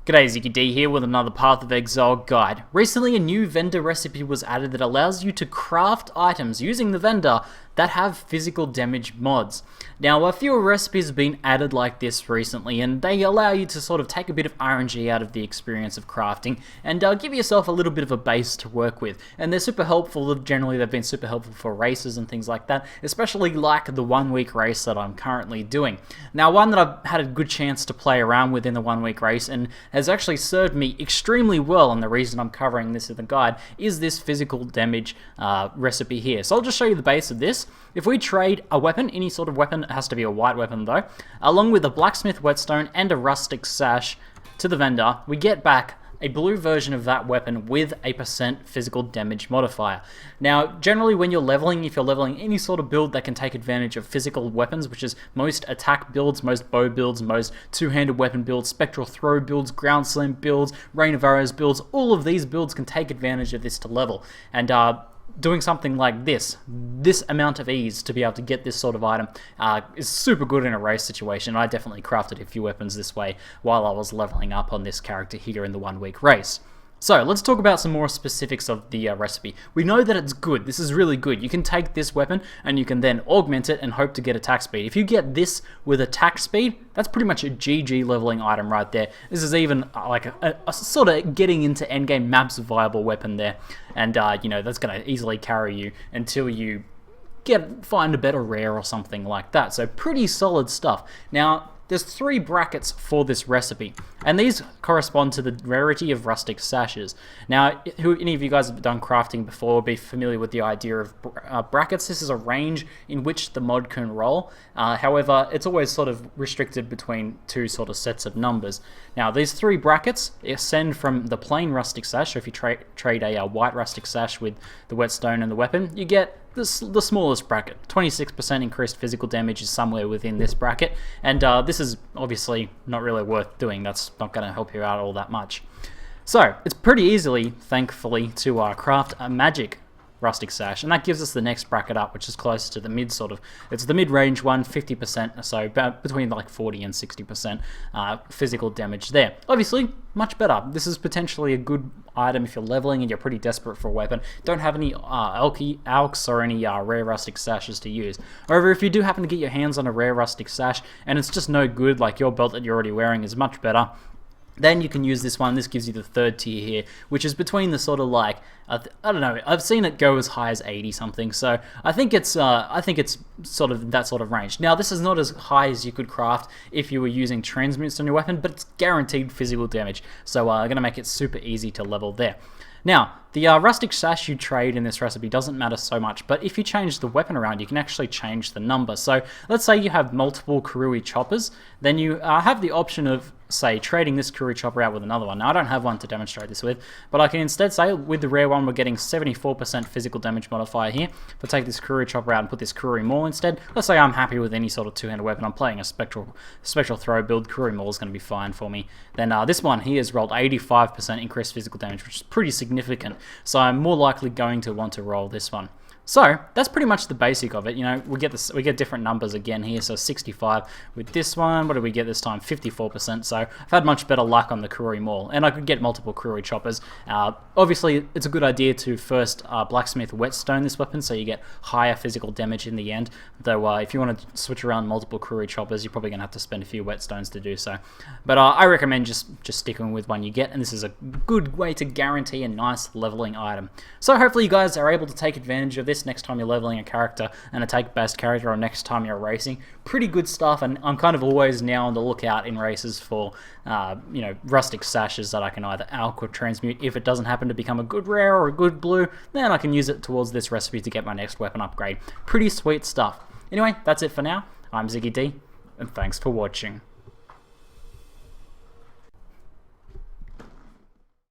G'day, ZiggyD here with another Path of Exile guide. Recently a new vendor recipe was added that allows you to craft items using the vendor that have physical damage mods. Now a few recipes have been added like this recently and they allow you to sort of take a bit of RNG out of the experience of crafting and give yourself a little bit of a base to work with. And they're super helpful, generally they've been super helpful for races and things like that, especially like the 1 week race that I'm currently doing. Now one that I've had a good chance to play around with in the 1 week race and has actually served me extremely well, and the reason I'm covering this in the guide is this physical damage recipe here. So I'll just show you the base of this. If we trade a weapon, any sort of weapon, it has to be a white weapon though, along with a Blacksmith, Whetstone and a Rustic Sash to the vendor, we get back a blue version of that weapon with a % physical damage modifier. Now, generally when you're leveling, if you're leveling any sort of build that can take advantage of physical weapons, which is most attack builds, most bow builds, most two-handed weapon builds, spectral throw builds, ground slam builds, rain of arrows builds, all of these builds can take advantage of this to level. And doing something like this amount of ease to be able to get this sort of item is super good in a race situation. I definitely crafted a few weapons this way while I was leveling up on this character here in the 1 week race. So let's talk about some more specifics of the recipe. We know that it's good. This is really good. You can take this weapon and you can then augment it and hope to get attack speed. If you get this with attack speed, that's pretty much a GG leveling item right there. This is even like a sort of getting into endgame maps viable weapon there. And you know, that's going to easily carry you until you find a better rare or something like that. So pretty solid stuff. Now, there's 3 brackets for this recipe, and these correspond to the rarity of Rustic Sashes. Now, any of you guys have done crafting before will be familiar with the idea of brackets. This is a range in which the mod can roll. However, it's always sort of restricted between 2 sort of sets of numbers. Now, these 3 brackets ascend from the plain Rustic Sash. So if you trade a white Rustic Sash with the Whetstone and the weapon, you get the smallest bracket. 26% increased physical damage is somewhere within this bracket, and this is obviously not really worth doing. That's not going to help you out all that much. So it's pretty easily, thankfully, to craft a magic Rustic Sash, and that gives us the next bracket up, which is closer to the mid sort of, it's the mid-range one, 50%, so about between like 40 and 60% physical damage there. Obviously, much better. This is potentially a good item if you're leveling and you're pretty desperate for a weapon. Don't have any alks or any rare Rustic Sashes to use. However, if you do happen to get your hands on a rare Rustic Sash and it's just no good, like your belt that you're already wearing is much better, then you can use this one. This gives you the 3rd tier here, which is between the sort of like, I don't know, I've seen it go as high as 80 something, so I think it's sort of that sort of range. Now this is not as high as you could craft if you were using transmutes on your weapon, but it's guaranteed physical damage, so I'm going to make it super easy to level there. Now, the Rustic Sash you trade in this recipe doesn't matter so much, but if you change the weapon around, you can actually change the number. So let's say you have multiple Kurui choppers, then you have the option of, say, trading this Kurui chopper out with another one. Now, I don't have one to demonstrate this with, but I can instead say with the rare one, we're getting 74% physical damage modifier here. If I take this Kurui chopper out and put this Kurui Maul instead, let's say I'm happy with any sort of two-handed weapon. I'm playing a spectral throw build. Kurui Maul is going to be fine for me. Then this one here has rolled 85% increased physical damage, which is pretty significant. So I'm more likely going to want to roll this one. So that's pretty much the basic of it. You know, we get different numbers again here. So 65 with this one. What did we get this time? 54%. So I've had much better luck on the Kurui Maul, and I could get multiple Kurui choppers. Obviously, it's a good idea to first Blacksmith Whetstone this weapon, so you get higher physical damage in the end. Though if you want to switch around multiple Kurui choppers, you're probably going to have to spend a few Whetstones to do so. But I recommend just sticking with one you get, and this is a good way to guarantee a nice leveling item. So hopefully you guys are able to take advantage of this next time you're leveling a character, an attack-based character, or next time you're racing. Pretty good stuff, and I'm kind of always now on the lookout in races for you know, Rustic Sashes that I can either alk or transmute. If it doesn't happen to become a good rare or a good blue, then I can use it towards this recipe to get my next weapon upgrade. Pretty sweet stuff. Anyway, that's it for now. I'm ZiggyD, and thanks for watching.